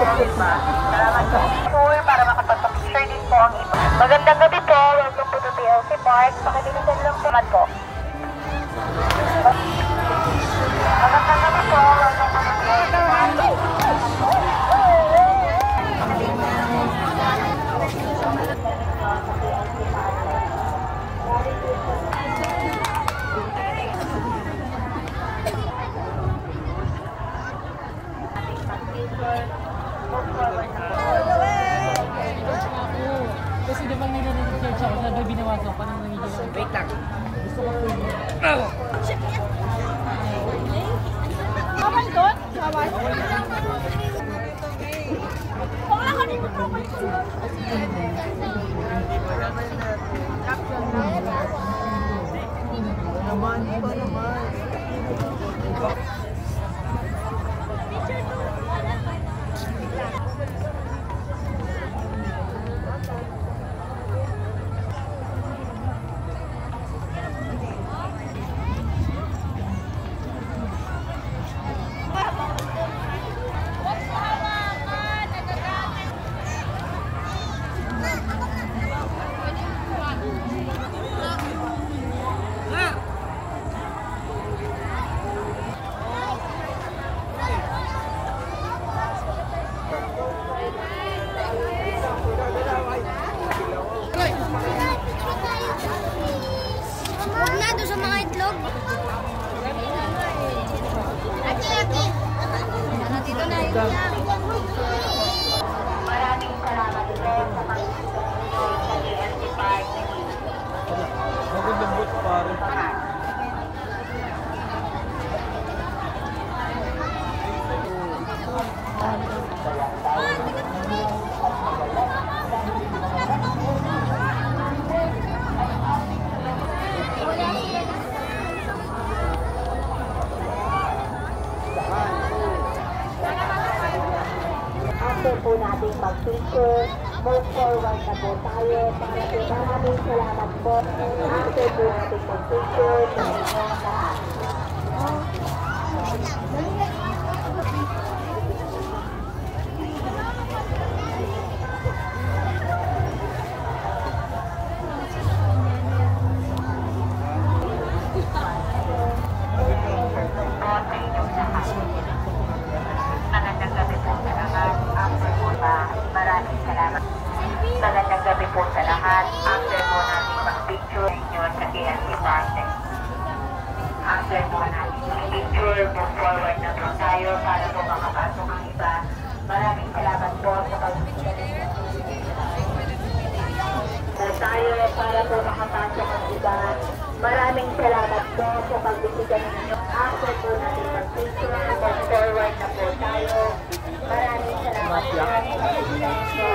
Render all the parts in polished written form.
Tour para makapag-picture din po ang iba. Magandang gabi po. Welcome po to PLC Park. Pakilisan lang po man po. Magandang gabi po. Welcome po to PLC Park. Kasi di ba nag-research ako, sabay binawasan ko nang nangyayari. Wait lang. Gusto ko po yun. Kamay doon? Kamay? Huwag lang ka dito kamay ko. Naman, iba naman. Huwag na doon sa mga itlog. Aki. Dito na yun lang. Maraming salamat po sa pag-sponsor sa PLC Park. Magandang boot pare. After po nating mag-picture, move forward na po tayo para po maraming salamat po. After po nating mag-picture, sa inyong lahat. Magandang gabi po sa lahat. After po maraming salamat. Magandang gabi po sa lahat. After po natin mag-picture ninyo sa PLC Park. After po natin mag-picture, move forward na po tayo para po makapasok ang iba. Maraming salamat po sa pag-picture ninyo. Tayo para po makapasok ang iba. Maraming salamat po sa pagbibigay ninyo. After po natin mag-picture, move forward na po tayo. Maraming salamat po sa pagbibigay ninyo.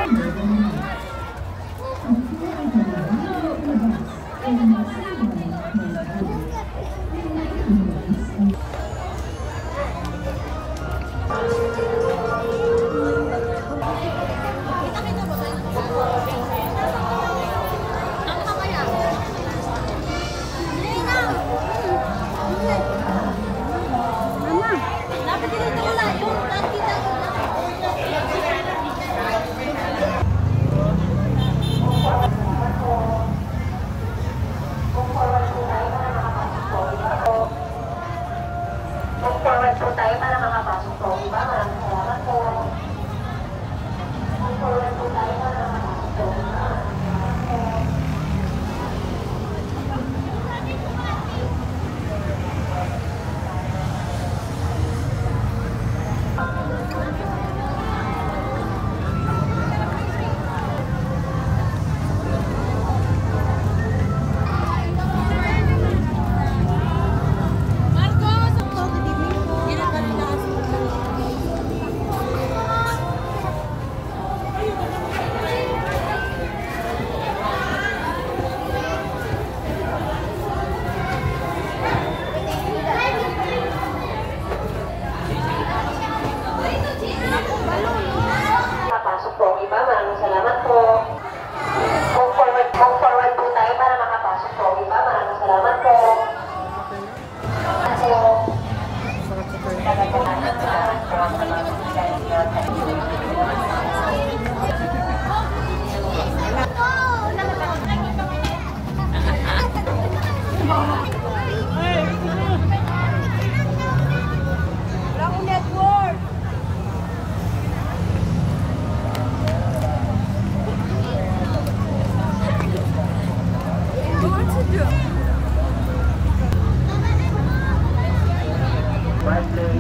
Wala akong network. Birthday,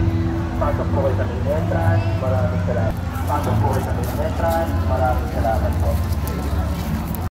pasok po kayo sa main entrance. Maraming salamat. Pasok po kayo sa main entrance. Maraming salamat po.